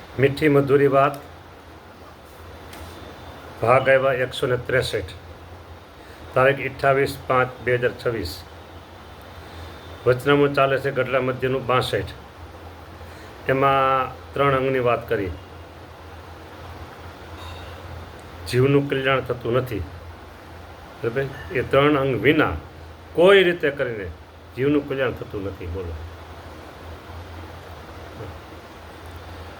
મીઠી મધુરી વાત ભાગ આવ્યા 163 તારીખ 28/5/2026 વચનામું ચાલે છે ગઢડા મધ્યનું 62 એમાં 3 અંગની વાત કરી. જીવનું કલ્યાણ થતું નથી. એ 3 અંગ વિના કોઈ રીતે કરીને જીવનું કલ્યાણ થતું નથી. બોલો.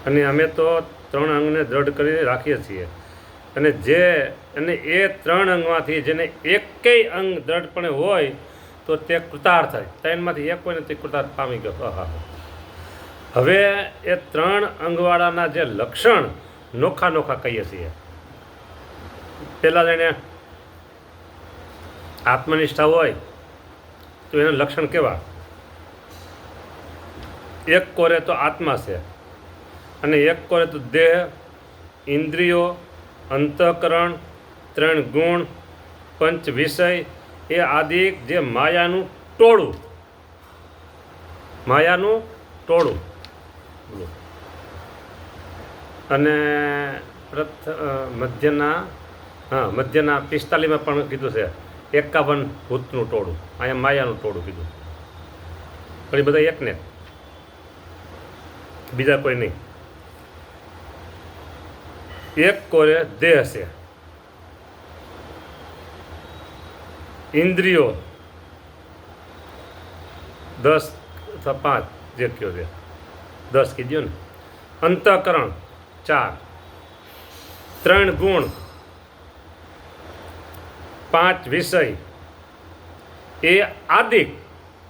અને અમે તો 3 અંગને દ્રઢ કરી રાખીએ છીએ. અને એ 3 અંગમાંથી જેને એકેય અંગ દ્રઢપણે હોય તો તે કૃતાર્થ થાય. 3માંથી એક હોય ને તે કૃતાર્થ પામી ગયો. હવે એ 3 અંગવાળાના જે લક્ષણ નોખા નોખા કહીએ છીએ. પહેલાં એને આત્મનિષ્ઠા હોય તો એના લક્ષણ કેવા? એક કોરે તો આત્મા છે, અને એક કોરે તો દેહ, ઇન્દ્રિયો, અંતઃકરણ, 3 ગુણ, પંચ વિષય, એ આદિ જે માયાનું ટોળું. અને મધ્યના 45માં પણ કીધું છે 51 ભૂતનું ટોળું. અહીંયા માયાનું ટોળું કીધું. પણ એ બધા એકને, બીજા કોઈ નહીં. એક કોરે દેહ છે, ઇન્દ્રિયો 10 અથવા 5 જે કયો છે 10 કીધું ને, અંતઃકરણ 4, 3 ગુણ, 5 વિષય, એ આદિક.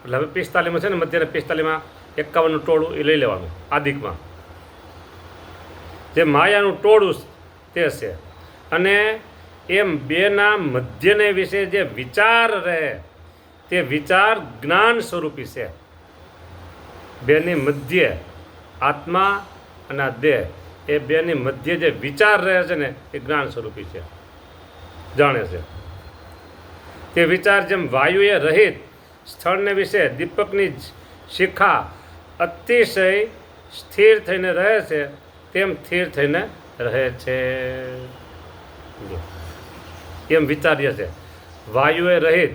એટલે હવે 45માં છે ને, મધ્યના 45માં 51નું ટોળું એ લઈ લેવાનું આદિકમાં. જે માયાનું ટોળું તે છે. અને એમ બેના મધ્યને વિશે જે વિચાર રહે તે વિચાર જ્ઞાન સ્વરૂપી છે. બેની મધ્ય આત્મા અને આ દેહ, એ બેની મધ્ય જે વિચાર રહે છે ને એ જ્ઞાન સ્વરૂપી છે, જાણે છે. તે વિચાર જેમ વાયુએ રહિત સ્થળને વિશે દીપકની શિખા અતિશય સ્થિર થઈને રહે છે તેમ સ્થિર થઈને રહે છે. એમ વિચાર્ય છે. વાયુએ રહિત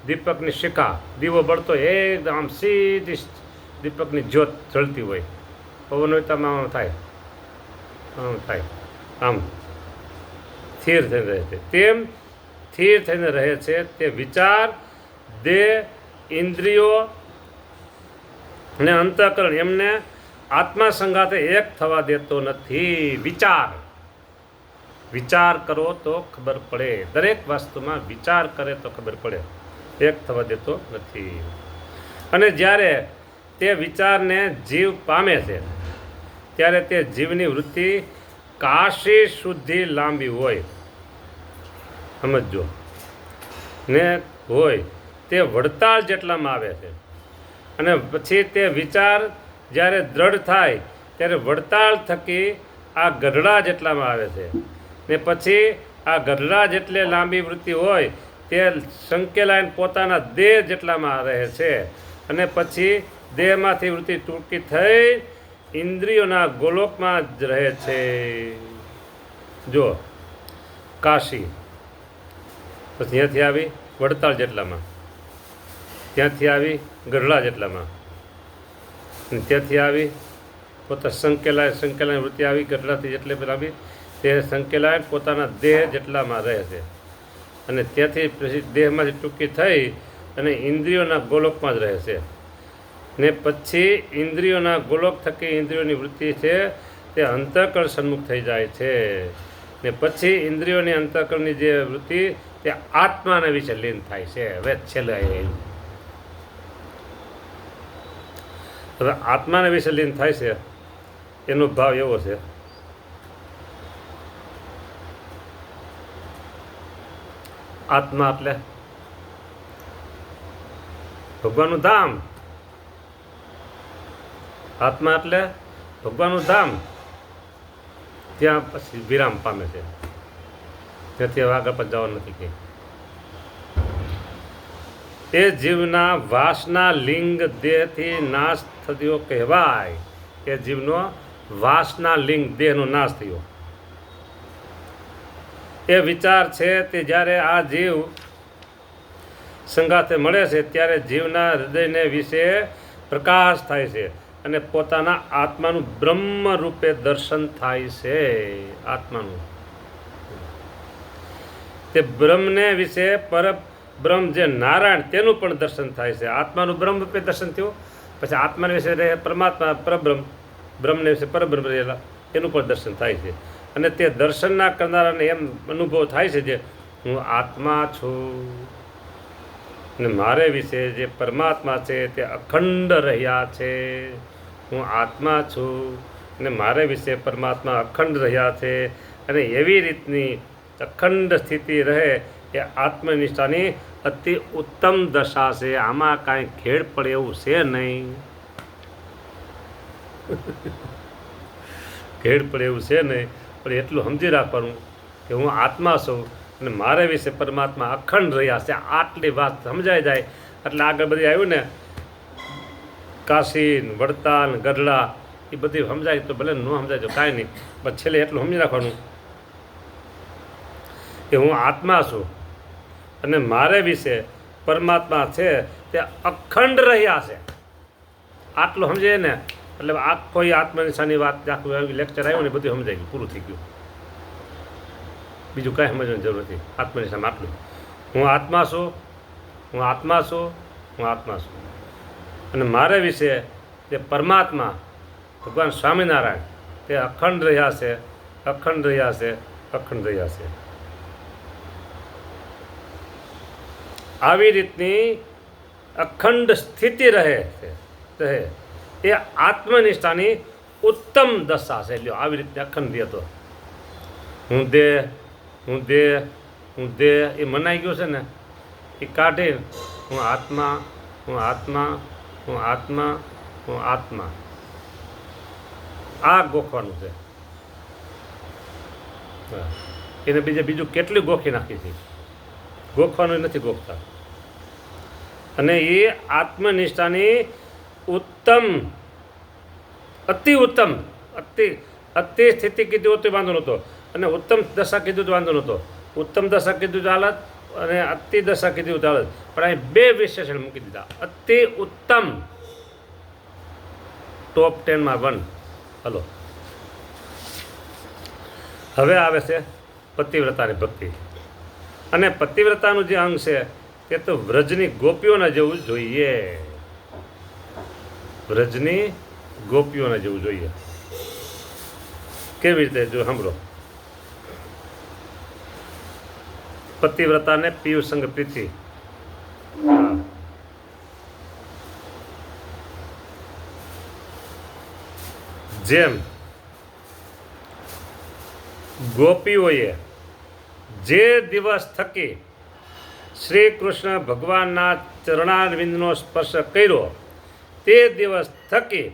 દીપકની શિખા, દીવો બળતો એકદમ આમ સીધી દીપકની જ્યોત જળતી હોય, પવન હોય તો આમ થાય, આમ સ્થિર થઈને રહે છે. તેમ સ્થિર થઈને રહે છે તે વિચાર દેહ, ઇન્દ્રિયો અને અંતઃકરણ એમને આત્મા સંગાતે એક થવા દેતો નથી. વિચાર કરો તો ખબર પડે. દરેક વસ્તુમાં વિચાર કરે તો ખબર પડે. એક થવા દેતો નથી. અને જ્યારે તે વિચારને જીવ પામે છે ત્યારે તે જીવની વૃત્તિ કાશી સુધી લાંબી હોય, સમજો ને, હોય તે વડતાળ જેટલામાં આવે છે. અને પછી તે વિચાર જ્યારે દ્રઢ થાય ત્યારે વડતાળ થકી આ ગઢડા જેટલામાં આવે છે. ને પછી આ ગઢડા જેટલે લાંબી વૃત્તિ હોય તે સંકેલાઈને પોતાના દેહ જેટલામાં રહે છે. અને પછી દેહમાંથી વૃત્તિ ટૂંકી થઈ ઇન્દ્રિયોના ગોલોકમાં જ રહે છે. જો કાશી, પછી ત્યાંથી આવી વડતાળ જેટલામાં, ત્યાંથી આવી ગઢડા જેટલામાં, ત્યાંથી આવી પોતા સંકેલાય વૃત્તિ આવી ગઢડાથી જેટલે પેલા આવી તે સંકેલાય પોતાના દેહ જેટલામાં રહે છે. અને ત્યાંથી પછી દેહમાંથી ટૂંકી થઈ અને ઇન્દ્રિયોના ગોલોકમાં જ રહે છે. ને પછી ઇન્દ્રિયોના ગોલોક થકી ઇન્દ્રિયોની વૃત્તિ છે તે અંતઃકરણ સન્મુખ થઈ જાય છે. ને પછી ઇન્દ્રિયોની અંતઃકરણની જે વૃત્તિ તે આત્માના વિશે લીન થાય છે. હવે છેલ્લે હવે આત્માના વિશે લીન થાય છે એનો ભાવ એવો છે, આત્મા એટલે ભગવાનનું ધામ. આત્મા એટલે ભગવાનનું ધામ. ત્યાં પછી વિરામ પામે છે. ત્યાંથી હવે આગળ પણ જવાનું નથી કંઈ. એ જીવના વાસના લિંગ દેહથી નાશ થયો કહેવાય. એ જીવનો વાસના લિંગ દેહનો નાશ થયો. એ વિચાર છે તે જ્યારે આ જીવ સંગાથે મળે છે ત્યારે જીવના હૃદયને વિશે પ્રકાશ થાય છે અને પોતાના આત્માનું બ્રહ્મ રૂપે દર્શન થાય છે. આત્માનું તે બ્રહ્મને વિશે પર બ્રહ્મ જે નારાયણ તેનું પણ દર્શન થાય છે. આત્માનું બ્રહ્મ રૂપે દર્શન થયું, પછી આત્માને વિશે રહે પરમાત્મા પરબ્રહ્મ, બ્રહ્મને વિશે પરબ્રહ્મ રહેલા એનું પણ દર્શન થાય છે. અને તે દર્શનના કરનારાને એમ અનુભવ થાય છે જે હું આત્મા છું અને મારે વિશે જે પરમાત્મા છે તે અખંડ રહ્યા છે. હું આત્મા છું અને મારે વિશે પરમાત્મા અખંડ રહ્યા છે. અને એવી રીતની અખંડ સ્થિતિ રહે એ આત્મનિષ્ઠાની અતિ ઉત્તમ દશા છે. આમાં કાંઈ ખેડ પડે એવું છે નહીં. ખેડ પડે એવું છે નહીં, પણ એટલું સમજી રાખવાનું કે હું આત્મા છું અને મારે વિશે પરમાત્મા અખંડ રહ્યા છે. આટલી વાત સમજાઈ જાય એટલે આગળ બધી આવ્યું ને કાશી, વડતાલ, ગઢડા એ બધી સમજાય તો ભલે ન સમજાય તો કાંઈ નહીં, પણ છેલ્લે એટલું સમજી રાખવાનું કે હું આત્મા છું અને મારે વિશે પરમાત્મા છે તે અખંડ રહ્યા છે. આટલું સમજે ને એટલે આખો આત્મનિષ્ઠાની વાત આખું લેક્ચર આવ્યું ને બધું સમજાઈ ગયું, પૂરું થઈ ગયું. બીજું કાંઈ સમજવાની જરૂર નથી. આત્મનિષ્ઠામાં આટલું હું આત્મા છું, હું આત્મા છું, હું આત્મા છું અને મારે વિશે તે પરમાત્મા ભગવાન સ્વામિનારાયણ તે અખંડ રહ્યા છે, અખંડ રહ્યા છે, અખંડ રહ્યા છે. આવી રીતની અખંડ સ્થિતિ રહે છે એ આત્મનિષ્ઠાની ઉત્તમ દશા છે. લ્યો આવી રીતે અખંડ રહે તો હું દેહ, હું દેહ, હું દેહ એ મનાઈ ગયું છે ને એ કાઢી હું આત્મા, હું આત્મા, હું આત્મા, હું આત્મા આ ગોખવાનું છે. એને બીજું કેટલી ગોખી નાખી છે, ગોખવાનું નથી ગોખતા. અને એ આત્મનિષ્ઠાની ઉત્તમ, અતિ ઉત્તમ, અતિ સ્થિતિ કીધું તો વાંધો નહોતો અને ઉત્તમ દશા કીધું તો વાંધો નહોતો. ઉત્તમ દશા કીધું તો હાલત અને અતિ દશા કીધું તો હાલત, પણ અહીં બે વિશેષણ મૂકી દીધા. અતિ ઉત્તમ ટોપ 10માં 1. હલો, હવે આવે છે પતિવ્રતાની ભક્તિ. અને પતિવ્રતાનું જે અંગ છે તે તો વ્રજની ગોપીઓના જેવું જોઈએ. વ્રજની ગોપીઓના જેવું જોઈએ. કેવી રીતે જો સાંભળો. પતિવ્રતાને પિયુષ સંગ પ્રીતિ. જેમ ગોપીઓએ જે દિવસ થકી શ્રી કૃષ્ણ ભગવાનના ચરણારવિંદનો સ્પર્શ કર્યો તે દિવસ થકી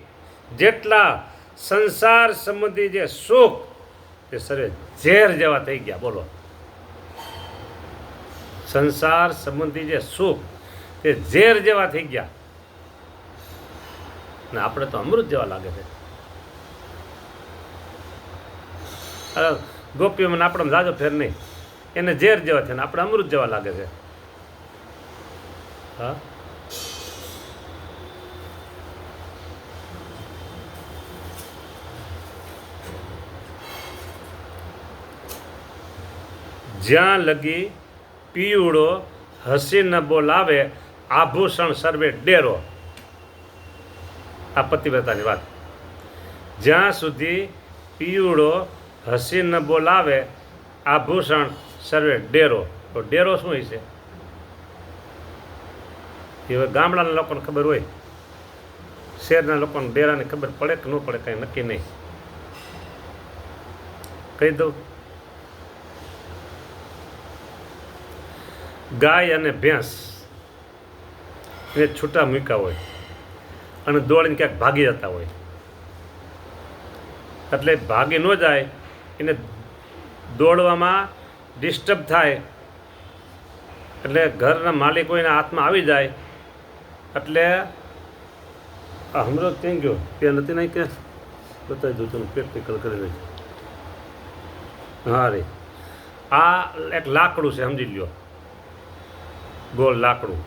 જેટલા સંસાર સંબંધી જે સુખ તે સર્વે ઝેર જેવા થઈ ગયા. બોલો, સંસાર સંબંધી જે સુખ તે ઝેર જેવા થઈ ગયા ને આપણે તો અમૃત જેવા લાગે છે. ગોપીઓ મને આપણે જાજો ફેર નહીં, એને ઝેર જેવા છે ને આપણે અમૃત જેવા લાગે છે. હા, જ્યાં લગી પીયુડો હસી ન બોલાવે આભૂષણ સર્વે ડેરો. આ પતિવ્રતાની વાત. જ્યાં સુધી પીયુડો હસી ન બોલાવે આભૂષણ સર્વે ડેરો. તો ડેરો શું હોય છે એ ગામડાના લોકોને ખબર હોય, શહેરના લોકોને ડેરાની ખબર પડે કે ન પડે કંઈ નક્કી નહીં. કહી દઉં, ગાય અને ભેંસ એને છૂટા મૂક્યા હોય અને દોડીને ક્યાંક ભાગી જતા હોય, એટલે ભાગી ન જાય એને દોડવામાં ડિસ્ટર્બ થાય એટલે ઘરના માલિકો એના હાથમાં આવી જાય એટલે હમણાં ક્યાં ગયો તે નથી નહીં કે બતાવી દઉં છું પ્રેક્ટિકલ કરીને. હા રે, આ એક લાકડું છે, સમજી લ્યો, ગોળ લાકડું.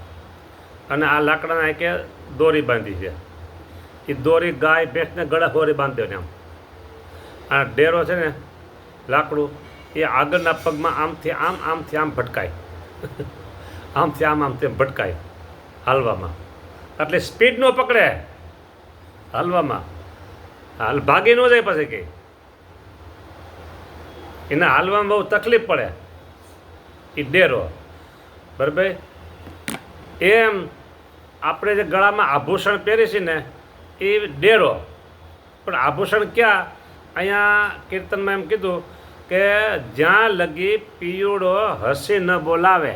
અને આ લાકડાના કે દોરી બાંધી છે. એ દોરી ગાય ભેંસને ગળા દોરી બાંધ્યો ને આમ. આ ડેરો છે ને લાકડું, એ આગળના પગમાં આમથી આમ આમથી આમ ભટકાય. આમથી આમથી ભટકાય હાલવામાં. એટલે સ્પીડ ન પકડે હાલવામાં. ભાગી ન જાય પછી કે એને હાલવામાં બહુ તકલીફ પડે. એ ડેરો બરાબર. એમ આપણે જે ગળામાં આભૂષણ પહેરી છે ને એ ડેરો. પણ આભૂષણ ક્યાં? અહીંયા કીર્તનમાં એમ કીધું કે જ્યાં લગી પિયુડો હસી ન બોલાવે,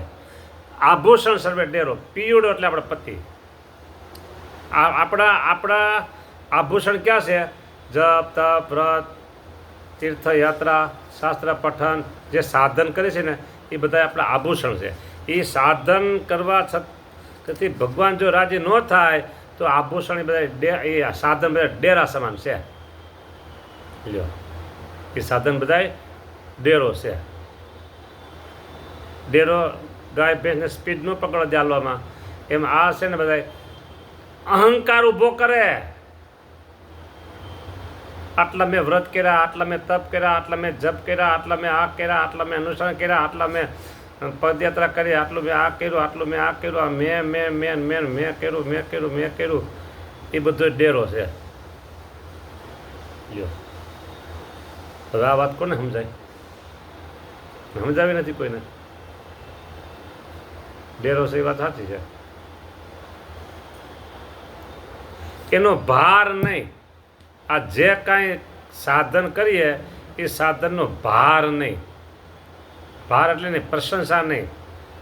આભૂષણ સર્વે ડેરો. પિયુડો એટલે આપણા પતિ. આપણા આભૂષણ ક્યાં છે? જપ, તપ, વ્રત, તીર્થયાત્રા, શાસ્ત્ર પઠન, જે સાધન કરે છે ને એ બધા આપણા આભૂષણ છે. એ સાધન કરવા છતાં ભગવાન જો રાજી ન થાય તો આભૂષણ એ બધા એ સાધન બધા ડેરા સમાન છે. લ્યો, એ સાધન બધા ડેરો છે. ડેરો ગાય ભેંસને સ્પીડ ન પકડો દે હાલવામાં. એમ આ છે ને બધા અહંકાર ઊભો કરે. આટલા મેં વ્રત કર્યા, આટલા મેં તપ કર્યા, આટલા મેં જપ કર્યા, આટલા મેં આ કર્યા, આટલા મેં અનુસરણ કર્યા, આટલા મેં પદયાત્રા કરી, આટલું મેં આ કર્યું, આટલું મેં આ કર્યું, આ મેં કર્યું. એ બધો ડેરો છે. લ્યો, હવે આ વાત કોને સમજાય? સમજાવી નથી કોઈને. ડેરો છે એ વાત સાચી છે. એનો ભાર નહીં. આ જે કાંઈ સાધન કરીએ એ સાધનનો ભાર નહીં. ભાર એટલે નહીં, પ્રશંસા નહીં.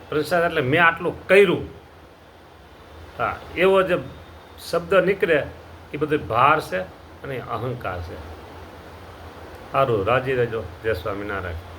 પ્રશંસા એટલે મેં આટલું કર્યું. હા, એવો જે શબ્દ નીકળે એ બધું ભાર છે અને અહંકાર છે. સારું, રાજી રહેજો. જય સ્વામિનારાયણ.